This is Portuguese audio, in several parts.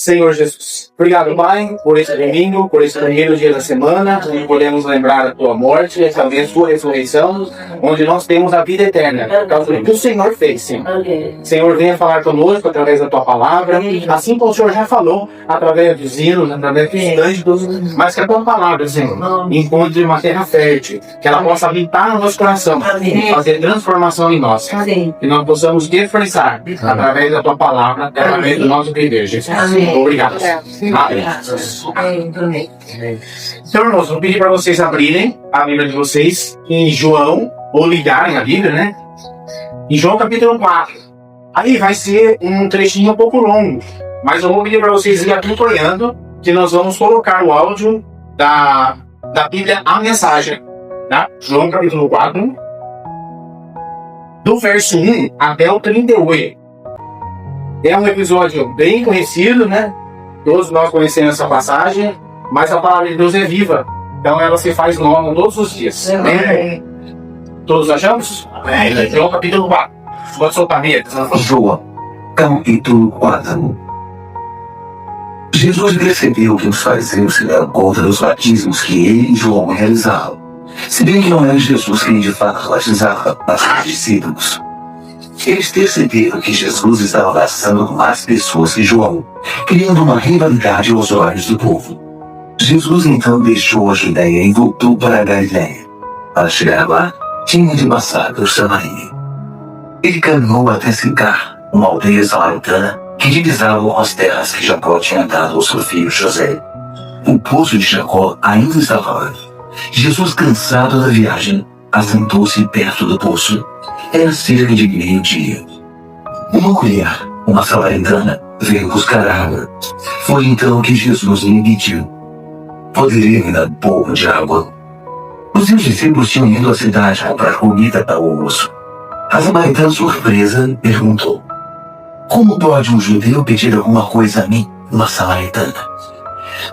Senhor Jesus. Obrigado, Pai, por esse domingo, por esse primeiro dia da semana, onde podemos lembrar da Tua morte e também a Sua ressurreição, onde nós temos a vida eterna, por causa do que o Senhor fez, Senhor. Senhor, venha falar conosco através da Tua palavra, assim como o Senhor já falou, através dos hinos, através dos cânticos, mas que a Tua palavra, Senhor, encontre uma terra fértil, que ela possa habitar no nosso coração, fazer transformação em nós, que nós possamos desfrutar através da Tua palavra, através do nosso viver, Jesus. Obrigado. Amém. Então, irmãos, vou pedir para vocês abrirem a Bíblia de vocês em João, ou ligarem a Bíblia, né? Em João capítulo 4. Aí vai ser um trechinho um pouco longo, mas eu vou pedir para vocês irem acompanhando, que nós vamos colocar o áudio da Bíblia, a mensagem, tá? João capítulo 4, do verso 1 até o 38. É um episódio bem conhecido, né? Todos nós conhecemos essa passagem, mas a palavra de Deus é viva. Então ela se faz nova todos os dias. Todos achamos? João capítulo 4. Pode soltar a minha. João, capítulo 4. Jesus percebeu que os fariseus se deram conta dos batismos que ele e João realizavam. Se bem que não era Jesus quem de fato batizava, mas os discípulos. Eles perceberam que Jesus estava batizando mais pessoas que João, criando uma rivalidade aos olhos do povo. Jesus então deixou a Judéia e voltou para a Galiléia. Para chegar lá, tinha de passar por Samaria. Ele caminhou até Sicar, uma aldeia samaritana que divisava as terras que Jacó tinha dado ao seu filho José. O poço de Jacó ainda estava lá. Jesus, cansado da viagem, assentou-se perto do poço. Era cerca de meio-dia. Uma mulher, uma samaritana, veio buscar água. Foi então que Jesus lhe pediu: poderia me dar um pouco de água? Os seus discípulos tinham ido à cidade comprar comida para o almoço. A samaritana, surpresa, perguntou: como pode um judeu pedir alguma coisa a mim, uma samaritana?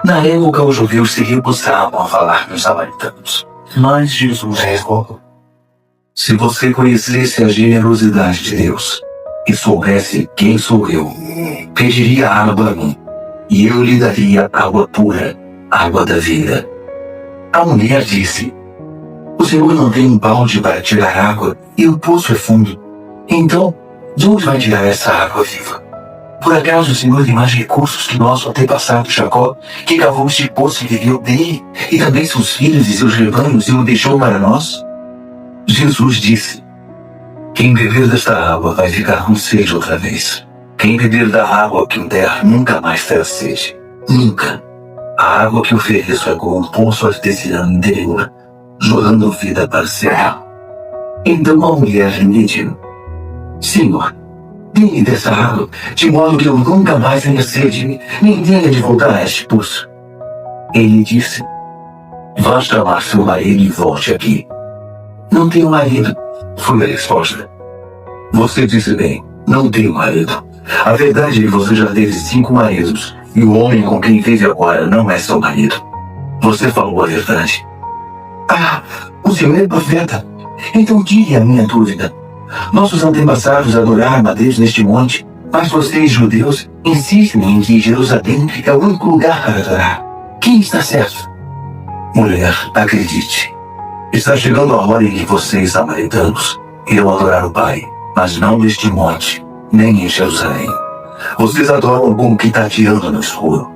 Na época, os judeus se recusavam a falar com os samaritanos. Mas Jesus respondeu: se você conhecesse a generosidade de Deus e soubesse quem sou eu, pediria água a mim, e eu lhe daria água pura, água da vida. A mulher disse: o Senhor não tem um balde para tirar água e o poço é fundo. Então, de onde vai tirar essa água viva? Por acaso o Senhor tem mais recursos que nosso antepassado Jacó, que cavou este poço e viveu dele, e também seus filhos e seus rebanhos e o deixou para nós? Jesus disse: quem beber desta água vai ficar com sede outra vez. Quem beber da água que eu der nunca mais terá sede. Nunca. A água que ofereço é como um poço artesiano interior, jorrando vida para sempre. Então a mulher lhe disse: Senhor, dê-me dessa água, de modo que eu nunca mais tenha sede, nem tenha de voltar a este poço. Ele disse: vá chamar seu marido e volte aqui. Não tenho marido, foi a resposta. Você disse bem, não tenho marido. A verdade é que você já teve 5 maridos, e o homem com quem vive agora não é seu marido. Você falou a verdade. Ah, o senhor é profeta. Então tire a minha dúvida. Nossos antepassados adoraram a Deus neste monte, mas vocês, judeus, insistem em que Jerusalém é o único lugar para adorar. Quem está certo? Mulher, acredite. Está chegando a hora em que vocês, samaritanos, irão adorar o Pai, mas não neste monte, nem em Jerusalém. Vocês adoram como que tateando no escuro.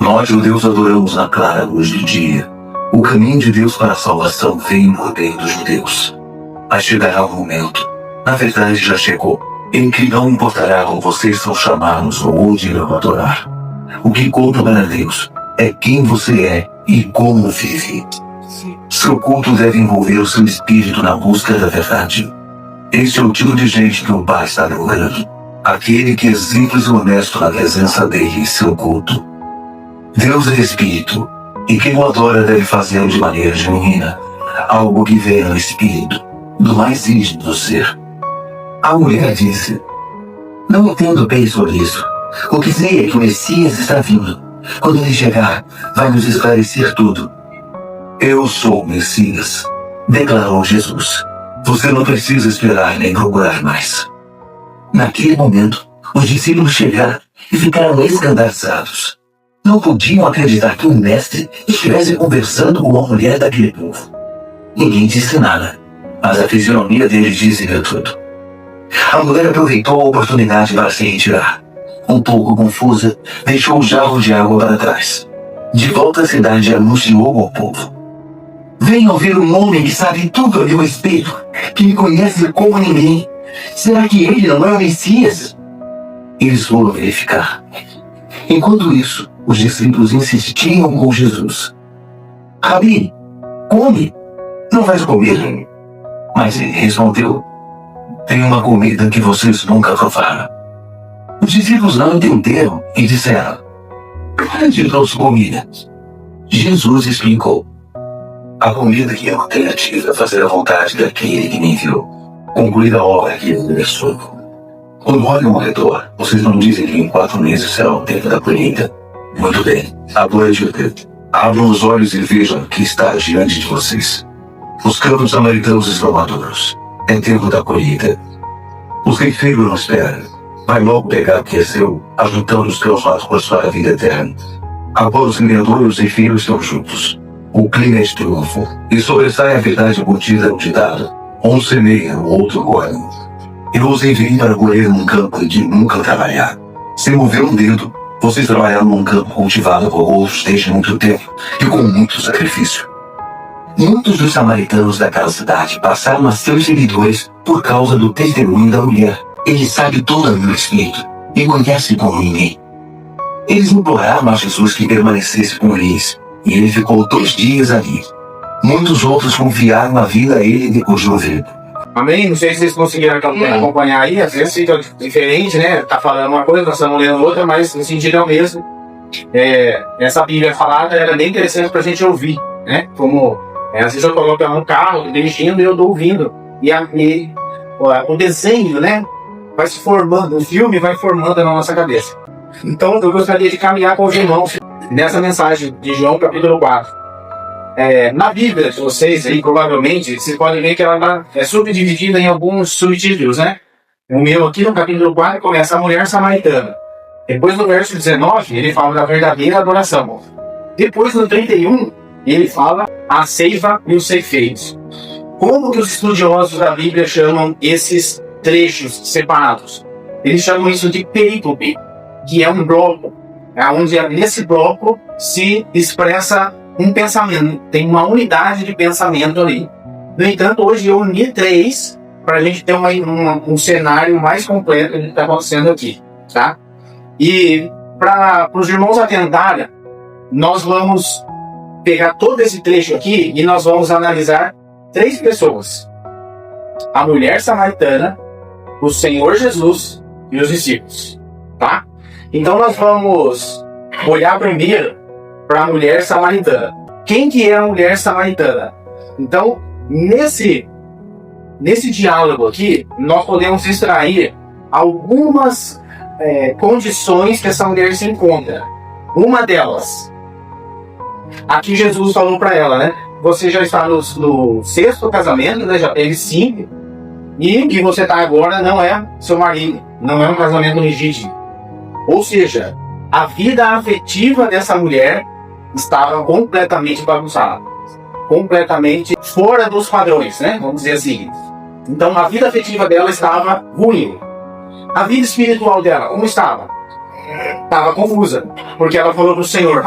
Nós, judeus, adoramos na clara luz do dia. O caminho de Deus para a salvação vem por bem dos judeus. Mas chegará o momento, na verdade já chegou, em que não importará como vocês são chamados ou onde irão adorar. O que conta para Deus é quem você é e como vive. Seu culto deve envolver o seu espírito na busca da verdade. Este é o tipo de gente que o Pai está procurando. Aquele que é simples e honesto na presença dele em seu culto. Deus é espírito, e quem o adora deve fazê-lo de maneira genuína, algo que vem no espírito, do mais íntimo do ser. A mulher disse: não entendo bem sobre isso. O que sei é que o Messias está vindo. Quando ele chegar, vai nos esclarecer tudo. Eu sou o Messias, declarou Jesus. Você não precisa esperar nem procurar mais. Naquele momento, os discípulos chegaram e ficaram escandalizados. Não podiam acreditar que o mestre estivesse conversando com uma mulher daquele povo. Ninguém disse nada, mas a fisionomia dele dizia tudo. A mulher aproveitou a oportunidade para se retirar. Um pouco confusa, deixou o jarro de água para trás. De volta à cidade, anunciou ao povo: venham ver um homem que sabe tudo a meu respeito, que me conhece como ninguém. Será que ele não é o Messias? Eles foram verificar. Enquanto isso, os discípulos insistiam com Jesus: Rabi, come, não vais comer. Mas ele respondeu: tem uma comida que vocês nunca provaram. Os discípulos não entenderam e disseram: onde trouxe comida? Jesus explicou: a comida que eu tenho tive a fazer a vontade daquele que me enviou, concluir a obra que ele começou. Quando olham ao redor, vocês não dizem que em 4 meses será o tempo da colheita? Muito bem, agora abram os olhos e vejam o que está diante de vocês. Os campos samaritanos estão maduros. É tempo da colheita. O ceifeiro não espera. Vai logo pegar o que é seu, ajuntando os teus vasos para a vida eterna. Agora os semeadores e os ceifeiros estão juntos. O clima é de triunfo, e sobressai a verdade contida no ditado: um semeia, o outro colhe. Eu os enviei para colher num campo de nunca trabalhar. Sem mover um dedo, vocês trabalharam num campo cultivado por outros desde muito tempo e com muito sacrifício. Muitos dos samaritanos daquela cidade passaram a ser seguidores por causa do testemunho da mulher. Ele sabe tudo a meu respeito e conhece como ninguém. Eles imploraram a Jesus que permanecesse com eles, e ele ficou 2 dias ali. Muitos outros confiaram a vida a ele depois de ouvi-lo. Amém? Não sei se vocês conseguiram acompanhar aí, às vezes fica diferente, né? Tá falando uma coisa, nós estamos lendo outra, mas no sentido é o mesmo. Essa Bíblia falada era bem interessante pra gente ouvir, né? Como às vezes eu coloco no carro, dirigindo e eu tô ouvindo. O desenho, né? Vai se formando, o filme vai formando na nossa cabeça. Então eu gostaria de caminhar com os irmãos nessa mensagem de João capítulo 4. Na Bíblia de vocês aí, provavelmente, vocês podem ver que ela é subdividida em alguns subtítulos, né? O meu aqui no capítulo 4 começa a mulher samaritana. Depois no verso 19, ele fala da verdadeira adoração. Depois no 31, ele fala a seiva e os ceifeiros. Como que os estudiosos da Bíblia chamam esses trechos separados? Eles chamam isso de perícope, que é um bloco, onde nesse bloco se expressa um pensamento, tem uma unidade de pensamento ali. No entanto, hoje eu uni 3 para a gente ter um cenário mais completo do que está acontecendo aqui, tá? E para os irmãos atentarem, nós vamos pegar todo esse trecho aqui e nós vamos analisar 3 pessoas: a mulher samaritana, o Senhor Jesus e os discípulos, tá? Então nós vamos olhar primeiro para a mulher samaritana. Quem que é a mulher samaritana? Então, nesse diálogo aqui, nós podemos extrair algumas condições que essa mulher se encontra. Uma delas, aqui Jesus falou para ela, né? Você já está no 6º casamento, né? Já teve 5, e que você está agora não é seu marido, não é um casamento legítimo. Ou seja, a vida afetiva dessa mulher estava completamente bagunçada, completamente fora dos padrões, né? Vamos dizer assim. Então a vida afetiva dela estava ruim. A vida espiritual dela, como estava? Estava confusa, porque ela falou para o Senhor: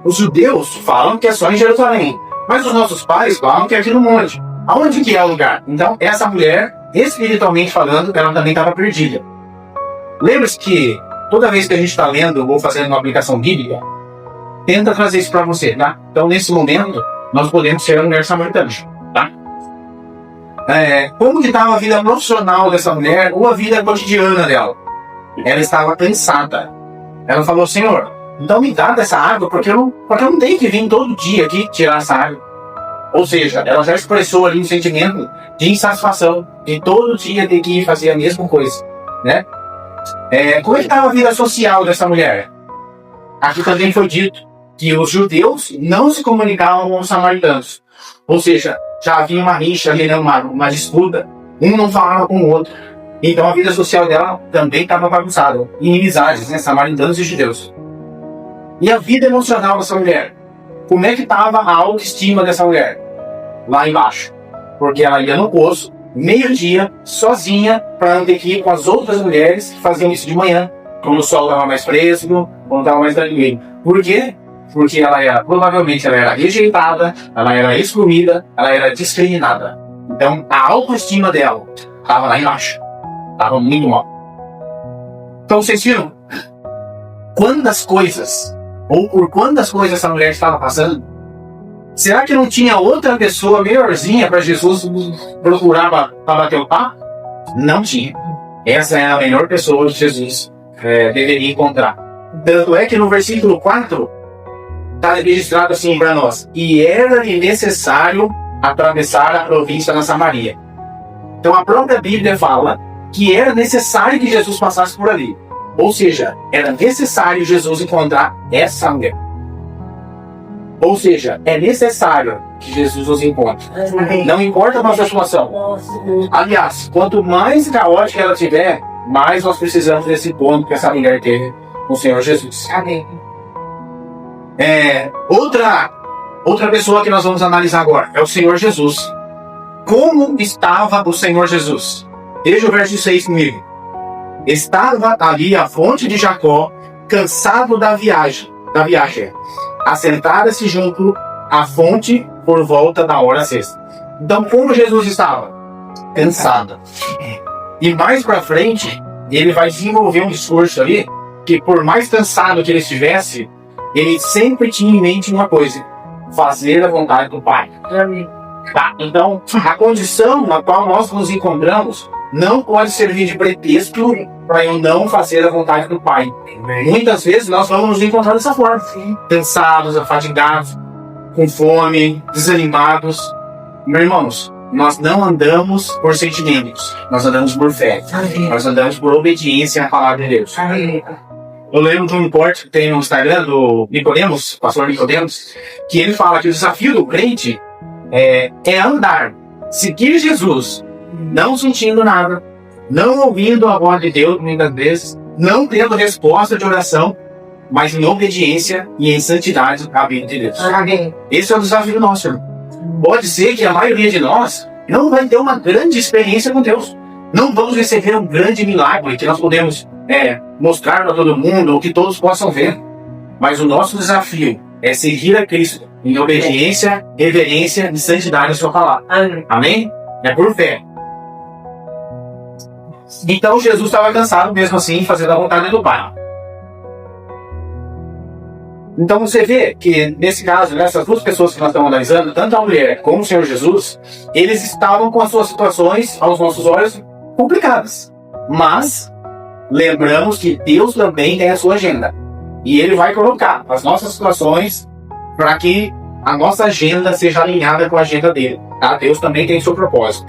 os judeus falam que é só em Jerusalém, mas os nossos pais falam que é aqui no monte. Aonde que é o lugar? Então essa mulher, espiritualmente falando, ela também estava perdida. Lembre-se que toda vez que a gente está lendo ou fazendo uma aplicação bíblica, tenta trazer isso para você, tá? Então, nesse momento, nós podemos ser a mulher samaritana, tá? Como que estava a vida profissional dessa mulher ou a vida cotidiana dela? Ela estava cansada. Ela falou: Senhor, então me dá dessa água, porque eu não tenho que vir todo dia aqui tirar essa água. Ou seja, ela já expressou ali um sentimento de insatisfação, de todo dia ter que ir fazer a mesma coisa, né? Como é que estava a vida social dessa mulher? Aqui também foi dito que os judeus não se comunicavam com os samaritanos. Ou seja, já havia uma rixa ali, uma disputa. Um não falava com o outro. Então a vida social dela também estava bagunçada. Inimizades, né? Samaritanos e judeus. E a vida emocional dessa mulher? Como é que estava a autoestima dessa mulher? Lá embaixo. Porque ela ia no poço, meio-dia, sozinha, para não ter que ir com as outras mulheres que faziam isso de manhã, quando o sol estava mais fresco, quando estava mais tranquilo. Por quê? Porque provavelmente ela era rejeitada, ela era excluída, ela era discriminada. Então a autoestima dela estava lá embaixo. Estava muito mal. Então vocês viram quantas coisas, ou por quantas coisas essa mulher estava passando? Será que não tinha outra pessoa melhorzinha para Jesus procurar para bater o papo? Não tinha. Essa é a melhor pessoa que Jesus deveria encontrar. Tanto é que no versículo 4 está registrado assim para nós: e era-lhe necessário atravessar a província da Samaria. Então a própria Bíblia fala que era necessário que Jesus passasse por ali. Ou seja, era necessário Jesus encontrar essa mulher. Ou seja, é necessário que Jesus nos encontre. Não importa a nossa situação. Aliás, quanto mais caótica ela tiver, mais nós precisamos desse ponto que essa mulher teve com o Senhor Jesus. Amém. Outra pessoa que nós vamos analisar agora é o Senhor Jesus. Como estava o Senhor Jesus? Veja o verso 6 comigo. Estava ali a fonte de Jacó, cansado da viagem, assentara-se junto à fonte por volta da hora sexta. Então, como Jesus estava? Cansado. E mais para frente, ele vai desenvolver um discurso ali, que por mais cansado que ele estivesse, ele sempre tinha em mente uma coisa: fazer a vontade do Pai. Amém. Tá? Então, a condição na qual nós nos encontramos não pode servir de pretexto para eu não fazer a vontade do Pai. Muitas vezes nós vamos nos encontrar dessa forma, cansados, afadigados, com fome, desanimados. Meus irmãos, nós não andamos por sentimentos, nós andamos por fé. Amém. Nós andamos por obediência à palavra de Deus. Amém. Eu lembro de um repórter que tem no Instagram do Nicodemos, pastor Nicodemos, que ele fala que o desafio do crente é andar, seguir Jesus, não sentindo nada, não ouvindo a voz de Deus muitas vezes, não tendo resposta de oração, mas em obediência e em santidade à vida de Deus. Amém. Esse é o desafio nosso, irmão. Pode ser que a maioria de nós não vai ter uma grande experiência com Deus. Não vamos receber um grande milagre que nós podemos mostrar para todo mundo, ou que todos possam ver. Mas o nosso desafio é seguir a Cristo em obediência, reverência e santidade à sua palavra. Amém. Amém? É por fé. Então Jesus estava cansado mesmo assim, fazendo a vontade do Pai. Então você vê que nesse caso, nessas duas pessoas que nós estamos analisando, tanto a mulher como o Senhor Jesus, eles estavam com as suas situações, aos nossos olhos, complicadas. Mas lembramos que Deus também tem a sua agenda. E Ele vai colocar as nossas situações para que a nossa agenda seja alinhada com a agenda dele. Tá? Deus também tem seu propósito.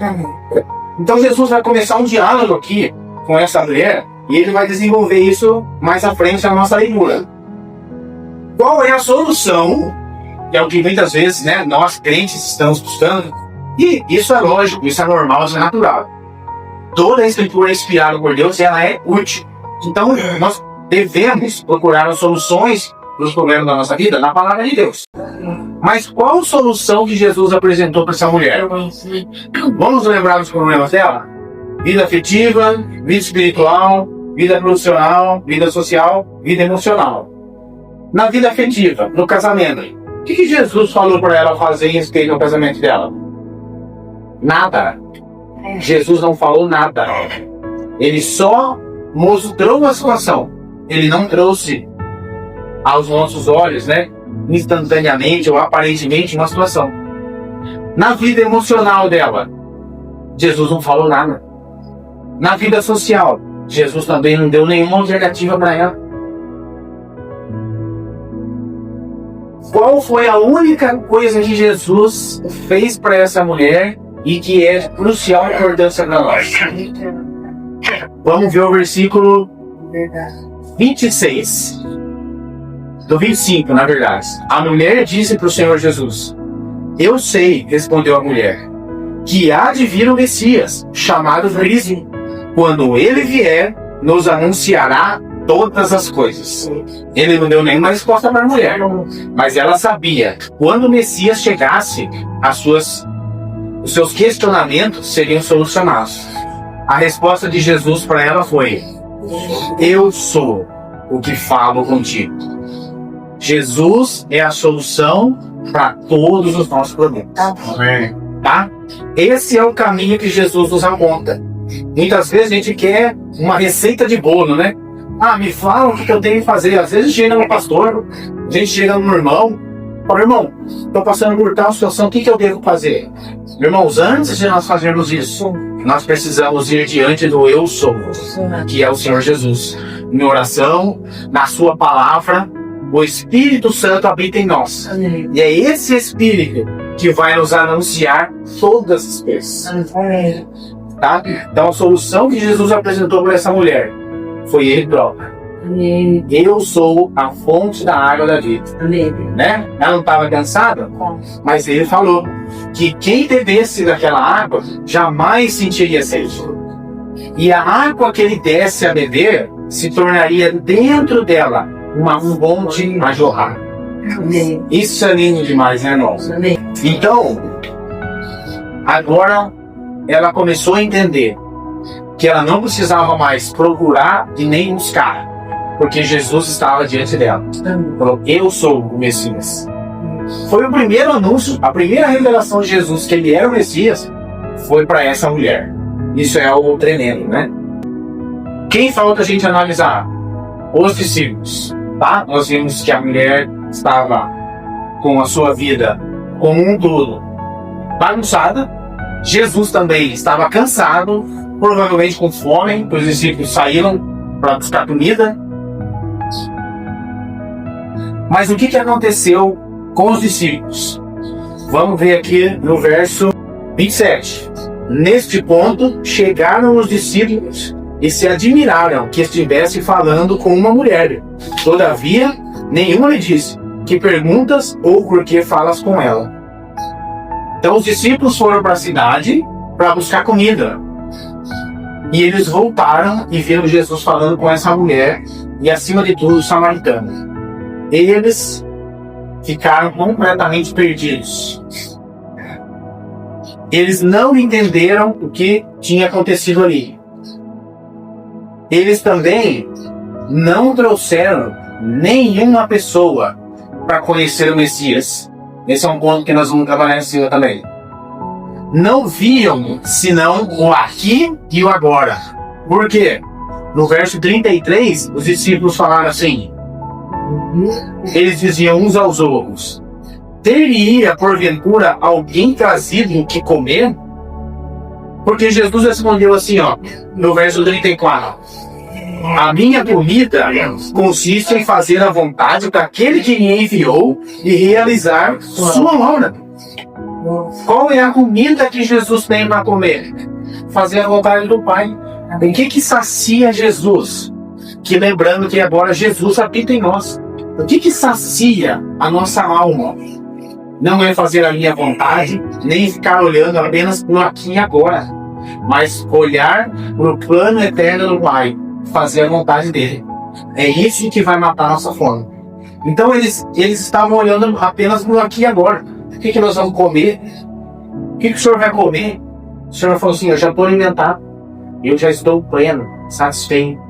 Então Jesus vai começar um diálogo aqui com essa mulher e ele vai desenvolver isso mais à frente na nossa leitura. Qual é a solução? Que é o que muitas vezes nós crentes estamos buscando. E isso é lógico, isso é normal, isso é natural. Toda a escritura inspirada por Deus, ela é útil. Então nós devemos procurar as soluções dos problemas da nossa vida na palavra de Deus. Mas qual solução que Jesus apresentou para essa mulher? Vamos lembrar dos problemas dela? Vida afetiva, vida espiritual, vida profissional, vida social, vida emocional. Na vida afetiva, no casamento, o que Jesus falou para ela fazer em respeito ao casamento dela? Nada. Jesus não falou nada. Ele só mostrou a situação. Ele não trouxe aos nossos olhos, instantaneamente ou aparentemente uma situação. Na vida emocional dela, Jesus não falou nada. Na vida social, Jesus também não deu nenhuma alternativa para ela. Qual foi a única coisa que Jesus fez para essa mulher e que é de crucial importância para nós? Vamos ver o versículo 26. Do 25, na verdade. A mulher disse para o Senhor Jesus: eu sei, respondeu a mulher, que há de vir o Messias, chamado Cristo. Quando ele vier, nos anunciará todas as coisas. Ele não deu nenhuma resposta para a mulher, mas ela sabia que quando o Messias chegasse, os seus questionamentos seriam solucionados. A resposta de Jesus para ela foi: eu sou o que falo contigo. Jesus é a solução para todos os nossos problemas. Tá? Esse é o caminho que Jesus nos aponta. Muitas vezes a gente quer uma receita de bolo, né? Me fala o que eu tenho que fazer. Às vezes chega no pastor, a gente chega no irmão, fala: irmão, estou passando por tal situação, o que eu devo fazer? Irmãos, antes de nós fazermos isso, nós precisamos ir diante do eu sou, que é o Senhor Jesus. Em oração, na sua palavra, o Espírito Santo habita em nós. E é esse Espírito que vai nos anunciar todas as coisas. Tá? Então a solução que Jesus apresentou para essa mulher foi ele próprio. Eu sou a fonte da água da vida. Né? Ela não estava cansada, mas ele falou que quem bebesse daquela água jamais sentiria sede. E a água que ele desse a beber se tornaria dentro dela uma fonte a jorrar. Isso é lindo demais, né, irmãos? Então, agora ela começou a entender que ela não precisava mais procurar e nem buscar, porque Jesus estava diante dela. Falou: eu sou o Messias. Foi o primeiro anúncio, a primeira revelação de Jesus que ele era o Messias, foi para essa mulher. Isso é algo tremendo, né? Quem falta a gente analisar? Os discípulos, tá? Nós vimos que a mulher estava com a sua vida como um todo bagunçada. Jesus também estava cansado, provavelmente com fome, os discípulos saíram para buscar comida. Mas o que aconteceu com os discípulos? Vamos ver aqui no verso 27. Neste ponto, chegaram os discípulos e se admiraram que estivesse falando com uma mulher. Todavia, nenhuma lhe disse: que perguntas ou por que falas com ela? Então os discípulos foram para a cidade para buscar comida. E eles voltaram e viram Jesus falando com essa mulher e, acima de tudo, o samaritano. Eles ficaram completamente perdidos. Eles não entenderam o que tinha acontecido ali. Eles também não trouxeram nenhuma pessoa para conhecer o Messias. Esse é um ponto que nós vamos trabalhar em cima também. Não viam senão o aqui e o agora. Por quê? No verso 33, os discípulos falaram assim. Eles diziam uns aos outros: teria porventura alguém trazido o que comer? Porque Jesus respondeu assim, no verso 34: a minha comida consiste em fazer a vontade daquele que me enviou e realizar sua obra. Qual é a comida que Jesus tem para comer? Fazer a vontade do Pai. O que sacia Jesus? Que lembrando que agora Jesus habita em nós. O que sacia a nossa alma? Não é fazer a minha vontade, nem ficar olhando apenas no aqui e agora, mas olhar para o plano eterno do Pai, fazer a vontade dele. É isso que vai matar a nossa fome. Então eles estavam olhando apenas no aqui e agora. O que nós vamos comer? O que o senhor vai comer? O senhor falou assim: eu já estou alimentado, eu já estou pleno, satisfeito.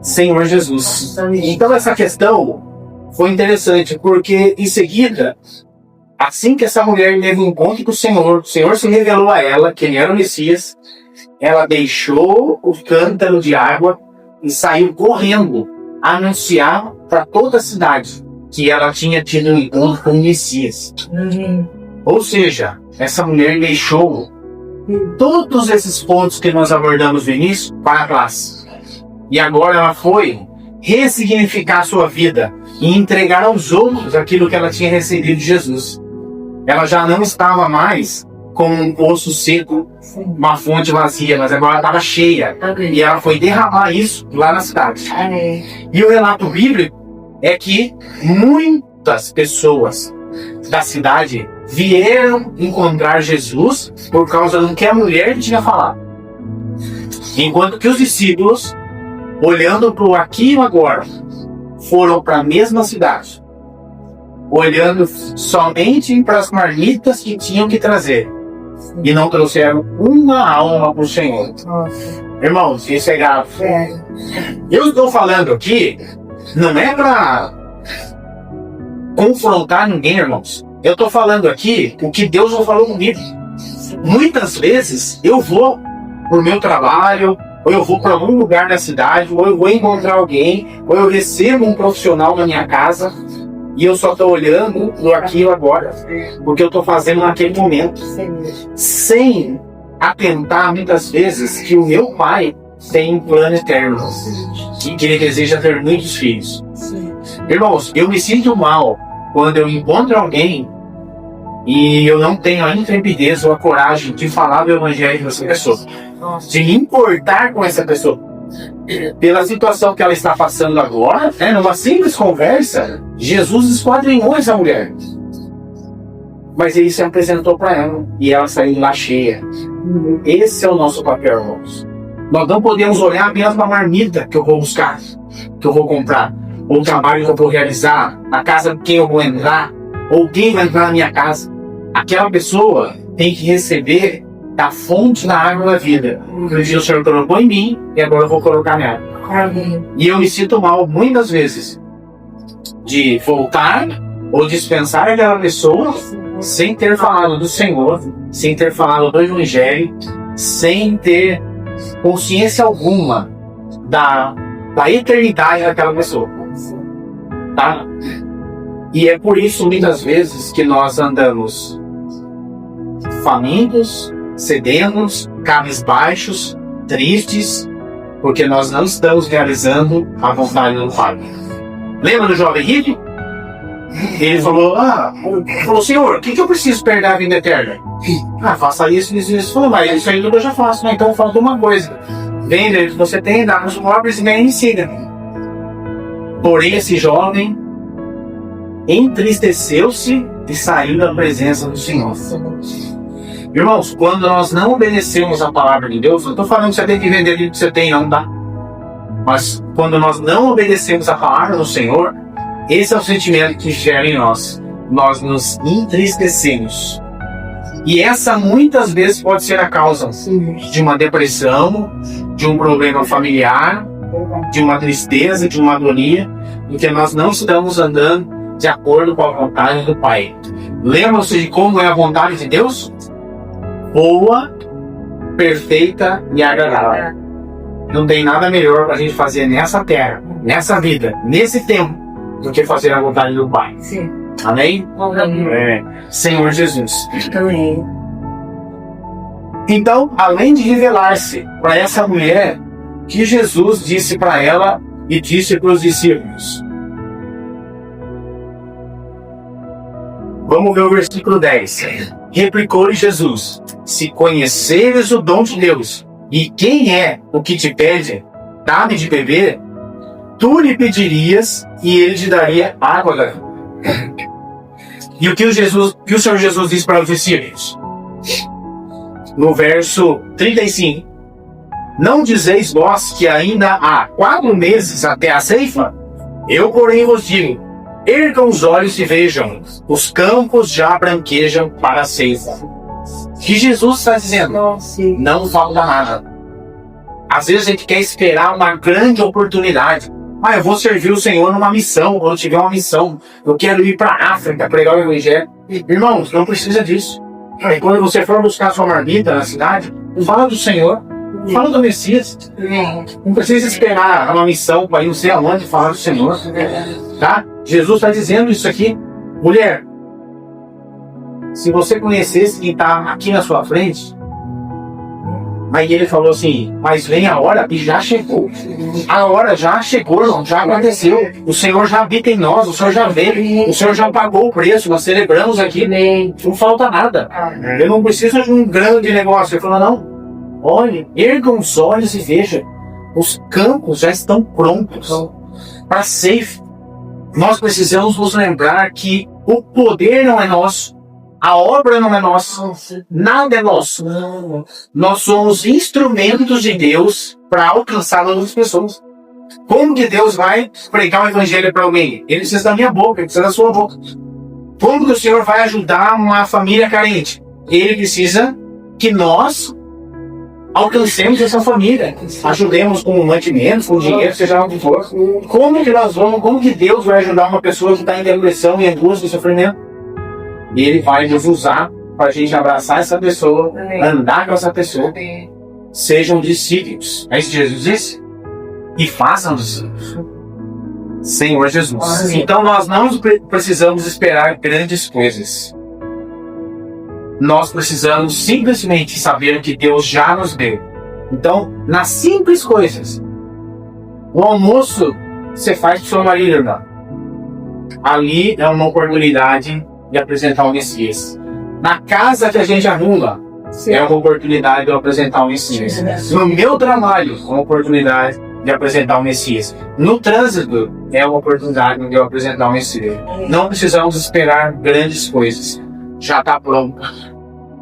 Senhor Jesus. Então essa questão foi interessante, porque em seguida, assim que essa mulher teve um encontro com o Senhor se revelou a ela que ele era o Messias. Ela deixou o cântaro de água e saiu correndo a anunciar para toda a cidade que ela tinha tido um encontro com o Messias. Ou seja, essa mulher deixou todos esses pontos que nós abordamos no início para trás. E agora ela foi ressignificar a sua vida e entregar aos outros aquilo que ela tinha recebido de Jesus. Ela já não estava mais como um poço seco, uma fonte vazia, mas agora ela estava cheia. E ela foi derramar isso lá na cidade. E o relato bíblico é que muitas pessoas da cidade vieram encontrar Jesus por causa do que a mulher tinha falado. Enquanto que os discípulos, olhando para o aqui e o agora, foram para a mesma cidade, olhando somente para as marmitas que tinham que trazer, e não trouxeram uma alma para o Senhor. Irmãos, isso é grave. Eu estou falando aqui, não é para confrontar ninguém, irmãos. Eu estou falando aqui o que Deus já falou comigo. Muitas vezes eu vou pro meu trabalho, ou eu vou para algum lugar da cidade, ou eu vou encontrar alguém, ou eu recebo um profissional na minha casa, e eu só estou olhando no aqui e agora, porque eu estou fazendo naquele momento, sem atentar muitas vezes que o meu pai tem um plano eterno, e que ele deseja ter muitos filhos. Irmãos, eu me sinto mal quando eu encontro alguém e eu não tenho a intrepidez ou a coragem de falar do evangelho dessa pessoa, de me importar com essa pessoa, pela situação que ela está passando agora, numa simples conversa. Jesus esquadrinhou essa mulher, mas ele se apresentou para ela e ela saiu lá cheia. Esse é o nosso papel, irmãos. Nós não podemos olhar apenas para a marmita que eu vou buscar, que eu vou comprar, ou o trabalho que eu vou realizar, a casa de quem eu vou entrar, ou quem vai entrar na minha casa. Aquela pessoa tem que receber da fonte da água da vida. O Senhor colocou em mim e agora eu vou colocar nela. E eu me sinto mal muitas vezes de voltar ou dispensar aquela pessoa sem ter falado do Senhor, sem ter falado do Evangelho, sem ter consciência alguma da eternidade daquela pessoa. Tá? E é por isso, muitas vezes, que nós andamos famintos, sedentos, cabisbaixos, tristes, porque nós não estamos realizando a vontade do Pai. Lembra do jovem rico? Ele falou, Senhor, o que eu preciso perder a vida eterna? Faça isso, isso, isso. Falou, mas isso aí eu já faço, né? Então falta uma coisa. Venda o que você tem, dá para os pobres e vem e siga. Porém, esse jovem entristeceu-se e saiu da presença do Senhor. Irmãos, quando nós não obedecemos a palavra de Deus, não estou falando que você tem que vender o que você tem, não, tá? Mas quando nós não obedecemos a palavra do Senhor, esse é o sentimento que gera em nós. Nós nos entristecemos. E essa muitas vezes pode ser a causa de uma depressão, de um problema familiar, de uma tristeza, de uma agonia, porque nós não estamos andando de acordo com a vontade do Pai. Lembram-se de como é a vontade de Deus? Boa, perfeita e agradável. Não tem nada melhor para a gente fazer nessa terra, nessa vida, nesse tempo, do que fazer a vontade do Pai. Sim. Amém? Amém. Senhor Jesus. Amém. Então, além de revelar-se para essa mulher, que Jesus disse para ela e disse para os discípulos. Vamos ver o versículo 10. Replicou-lhe Jesus: se conheceres o dom de Deus, e quem é o que te pede, dá-me de beber, tu lhe pedirias e ele te daria água da vida. E o que o Senhor Jesus disse para os discípulos? No verso 35. Não dizeis vós que ainda há 4 meses até a ceifa? Eu, porém, vos digo, ergam os olhos e vejam, os campos já branquejam para a ceifa. O que Jesus está dizendo? Não falta nada. Às vezes a gente quer esperar uma grande oportunidade. Eu vou servir o Senhor numa missão, quando tiver uma missão. Eu quero ir para a África pregar o Evangelho. Irmãos, não precisa disso. E quando você for buscar sua marmita na cidade, fala do Senhor. Fala do Messias. Não precisa esperar uma missão para ir não sei aonde falar do Senhor. Tá? Jesus está dizendo isso aqui. Mulher, se você conhecesse quem está aqui na sua frente, aí ele falou assim, mas vem a hora e já chegou. A hora já chegou, irmão, já aconteceu. O Senhor já habita em nós, o Senhor já veio, o Senhor já pagou o preço, nós celebramos aqui. Não falta nada. Eu não preciso de um grande negócio. Ele falou, não. Olhe, ergam os olhos e veja, os campos já estão prontos para ceifa. Nós precisamos nos lembrar que O poder não é nosso. A obra não é nossa. Nada é nosso. Nós somos instrumentos de Deus para alcançar outras pessoas. Como que Deus vai pregar o evangelho para alguém? Ele precisa da minha boca, ele precisa da sua boca. Como que o Senhor vai ajudar uma família carente? Ele precisa que nós alcancemos essa família. Ajudemos com mantimentos, com dinheiro, seja lá o que for. Como que nós vamos, como que Deus vai ajudar uma pessoa que está em depressão, em angústia, em sofrimento? E Ele vai nos usar para a gente abraçar essa pessoa, andar com essa pessoa. Sejam discípulos. É isso que Jesus disse? E façam discípulos. Senhor Jesus. Então nós não precisamos esperar grandes coisas. Nós precisamos simplesmente saber o que Deus já nos deu. Então, nas simples coisas. O almoço você faz para o seu marido, irmão. Ali é uma oportunidade de apresentar o Messias. Na casa que a gente arruma, é uma oportunidade de eu apresentar o Messias. No meu trabalho, é uma oportunidade de apresentar o Messias. No trânsito, é uma oportunidade de eu apresentar o Messias. Não precisamos esperar grandes coisas. Já está pronto.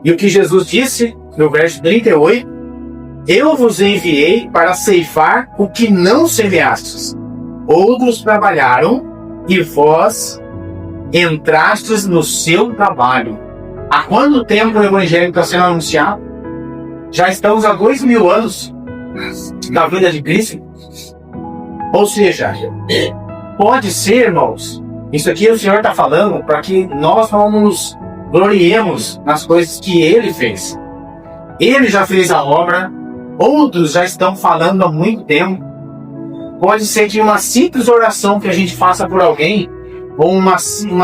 E o que Jesus disse no verso 38, eu vos enviei para ceifar o que não semeastes. Outros trabalharam e vós entrastes no seu trabalho. Há quanto tempo o Evangelho está sendo anunciado? Já estamos há 2000 anos da vida de Cristo. Ou seja, pode ser, irmãos, isso aqui o Senhor está falando para que nós não nos gloriemos nas coisas que Ele fez. Ele já fez a obra, outros já estão falando há muito tempo. Pode ser que uma simples oração que a gente faça por alguém, ou uma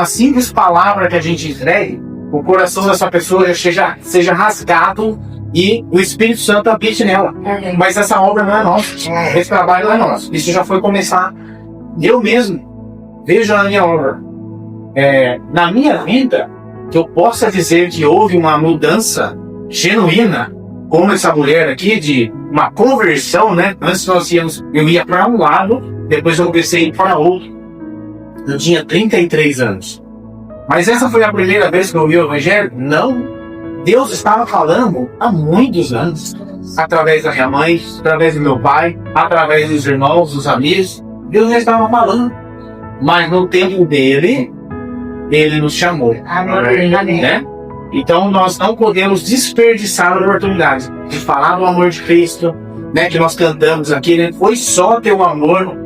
simples palavra que a gente entregue, o coração dessa pessoa seja rasgado e o Espírito Santo habite nela. Mas essa obra não é nossa. Esse trabalho não é nosso. Isso já foi começar. Eu mesmo vejo na minha obra. Na minha vida, que eu possa dizer que houve uma mudança genuína, como essa mulher aqui, de uma conversão, né? Antes eu ia para um lado, depois eu comecei a ir para outro. Eu tinha 33 anos. Mas essa foi a primeira vez que eu ouvi o Evangelho? Não. Deus estava falando há muitos anos. Através da minha mãe, através do meu pai, através dos irmãos, dos amigos. Deus já estava falando. Mas no tempo dele, Ele nos chamou. Amém. Né? Então nós não podemos desperdiçar a oportunidade de falar do amor de Cristo, né, que nós cantamos aqui, né? Foi só teu amor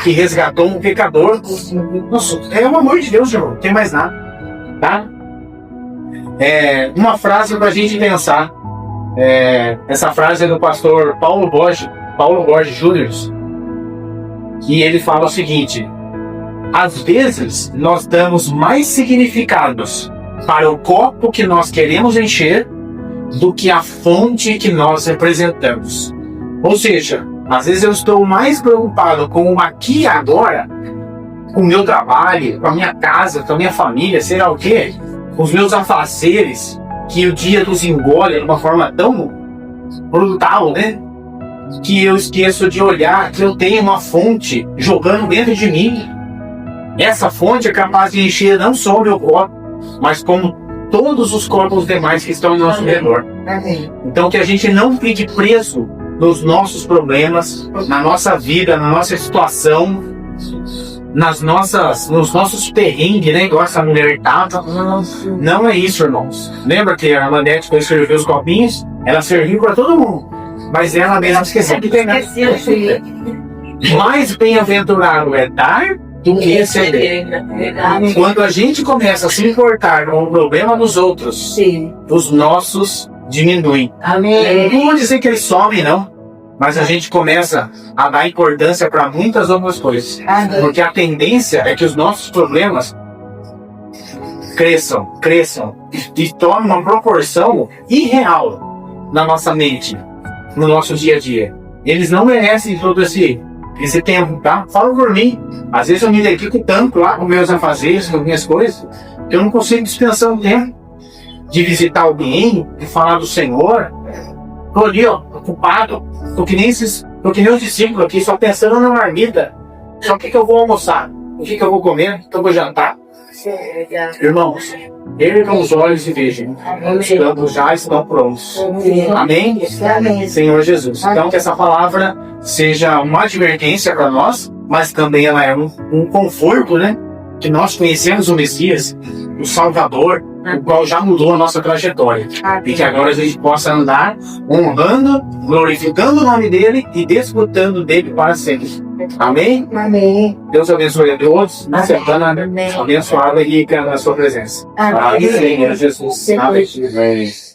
que resgatou um pecador. Nossa, é o amor de Deus, irmão, não tem mais nada, tá? Uma frase para a gente pensar. Essa frase é do pastor Paulo Borges Jr., que ele fala o seguinte: às vezes nós damos mais significados para o copo que nós queremos encher do que a fonte que nós representamos. Ou seja, às vezes eu estou mais preocupado com o aqui e agora, com o meu trabalho, com a minha casa, com a minha família, sei lá o quê, com os meus afazeres, que o dia nos engole de uma forma tão brutal, né? Que eu esqueço de olhar que eu tenho uma fonte jogando dentro de mim. Essa fonte é capaz de encher não só o meu copo, mas como todos os corpos demais que estão ao nosso redor. Então que a gente não fique preso nos nossos problemas, na nossa vida, na nossa situação, nos nossos perrengues, né? Igual essa mulher tava. Não é isso, irmãos. Lembra que a Arlandete foi servir os copinhos? Ela serviu para todo mundo, mas ela mesma esqueceu de pegar. Mais bem-aventurado é dar do que receber. Quando a gente começa a se importar com o problema dos outros, os nossos diminuem. Amém. Não vou dizer que eles somem, não. Mas a gente começa a dar importância para muitas outras coisas. Porque a tendência é que os nossos problemas cresçam e tomem uma proporção irreal na nossa mente, no nosso dia a dia. Eles não merecem todo esse tempo, tá? Fala por mim. Às vezes eu me dedico tanto lá com meus afazeres, com minhas coisas, que eu não consigo dispensar o tempo de visitar alguém, de falar do Senhor. Tô ali, ó, ocupado. Tô que nem os discípulos aqui, só pensando na marmita. Só o que eu vou almoçar? O que eu vou comer? O que eu vou jantar? Irmãos, ergam os olhos e vejam. Ambos já estão prontos. Amém? Senhor Jesus. Então, que essa palavra seja uma advertência para nós, mas também ela é um conforto, né? Que nós conhecemos o Messias, o Salvador, o qual já mudou a nossa trajetória. E que agora a gente possa andar honrando, glorificando o nome dele e desfrutando dele para sempre. Amém? Amém. Deus abençoe a todos. Uma semana abençoada e rica na sua presença. Amém, Senhor Jesus. Amém.